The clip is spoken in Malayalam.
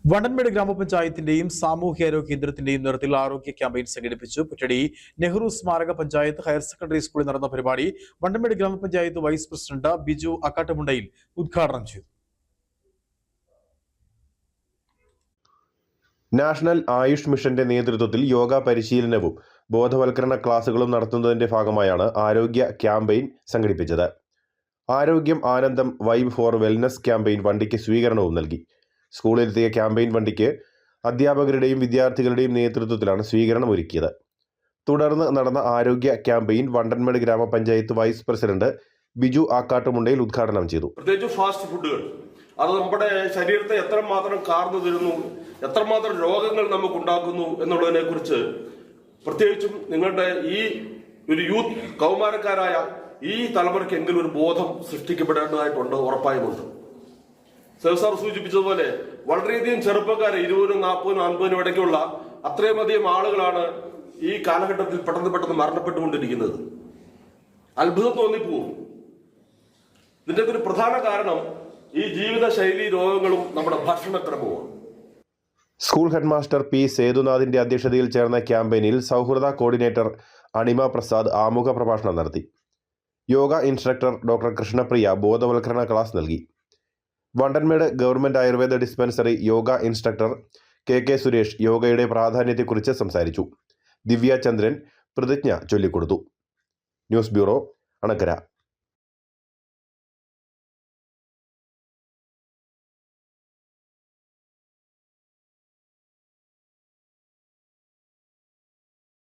വണ്ടൻമേട് ഗ്രാമപഞ്ചായത്തിന്റെയും സാമൂഹ്യാരോഗ്യ കേന്ദ്രത്തിന്റെയും നേതൃത്വത്തിൽ ആരോഗ്യ ക്യാമ്പയിൻ സംഘടിപ്പിച്ചു. പുറ്റടി നെഹ്റു സ്മാരക പഞ്ചായത്ത് ഹയർ സെക്കൻഡറി സ്കൂളിൽ നടന്ന പരിപാടി വണ്ടൻമേട് ഗ്രാമപഞ്ചായത്ത് വൈസ് പ്രസിഡന്റ് ബിജു അക്കാട്ടുമുണ്ടയിൽ ഉദ്ഘാടനം ചെയ്തു. നാഷണൽ ആയുഷ് മിഷന്റെ നേതൃത്വത്തിൽ യോഗ പരിശീലനവും ബോധവൽക്കരണ ക്ലാസുകളും നടത്തുന്നതിന്റെ ഭാഗമായാണ് ആരോഗ്യ ക്യാമ്പയിൻ സംഘടിപ്പിച്ചത്. ആരോഗ്യം ആനന്ദം വൈബ് ഫോർ വെൽനസ് ക്യാമ്പയിൻ വണ്ടിക്ക് സ്വീകരണവും നൽകി. സ്കൂളിലെത്തിയ ക്യാമ്പയിൻ വണ്ടിക്ക് അധ്യാപകരുടെയും വിദ്യാർത്ഥികളുടെയും നേതൃത്വത്തിലാണ് സ്വീകരണം ഒരുക്കിയത്. തുടർന്ന് നടന്ന ആരോഗ്യ ക്യാമ്പയിൻ വണ്ടൻമേട് ഗ്രാമപഞ്ചായത്ത് വൈസ് പ്രസിഡന്റ് ബിജു ആക്കാട്ടുമുണ്ടയിൽ ഉദ്ഘാടനം ചെയ്തു. പ്രത്യേകിച്ച് ഫാസ്റ്റ് ഫുഡുകൾ അത് നമ്മുടെ ശരീരത്തെ എത്രമാത്രം കാർന്നു തരുന്നു, എത്രമാത്രം രോഗങ്ങൾ നമുക്ക് ഉണ്ടാക്കുന്നു എന്നുള്ളതിനെ കുറിച്ച് പ്രത്യേകിച്ചും നിങ്ങളുടെ ഈ ഒരു യൂത്ത് കൗമാരക്കാരായ ഈ തലമുറയ്ക്കെങ്കിലും ഒരു ബോധം സൃഷ്ടിക്കപ്പെടേണ്ടതായിട്ടുണ്ട്, ഉറപ്പായുമുണ്ട്. സാർ സൂചിപ്പിച്ചതുപോലെ വളരെയധികം ചെറുപ്പക്കാരെ 20, 40, 50 ഇടയ്ക്കുള്ള അത്രയുമധികം ആളുകളാണ് ഈ കാലഘട്ടത്തിൽ പെട്ടെന്ന് മരണപ്പെട്ടുകൊണ്ടിരിക്കുന്നത്. അത്ഭുതം തോന്നിപ്പോവും. ഇതിന്റെ ഒരു പ്രധാന കാരണം ഈ ജീവിതശൈലി രോഗങ്ങളും നമ്മുടെ ഭക്ഷണക്രമവും. സ്കൂൾ ഹെഡ്മാസ്റ്റർ പി സേതുനാഥിന്റെ അധ്യക്ഷതയിൽ ചേർന്ന ക്യാമ്പയിനിൽ സൗഹൃദ കോർഡിനേറ്റർ അണിമ പ്രസാദ് ആമുഖ പ്രഭാഷണം നടത്തി. യോഗ ഇൻസ്ട്രക്ടർ ഡോക്ടർ കൃഷ്ണപ്രിയ ബോധവൽക്കരണ ക്ലാസ് നൽകി. Vandanmedu government Ayurveda dispensary yoga instructor K Suresh യോഗയുടെ പ്രാധാന്യത്തെക്കുറിച്ച് സംസാരിച്ചു. ദിവ്യ ചന്ദ്രൻ പ്രതിജ്ഞ ചൊല്ലിക്കൊടുത്തു. News bureau, Anakkara.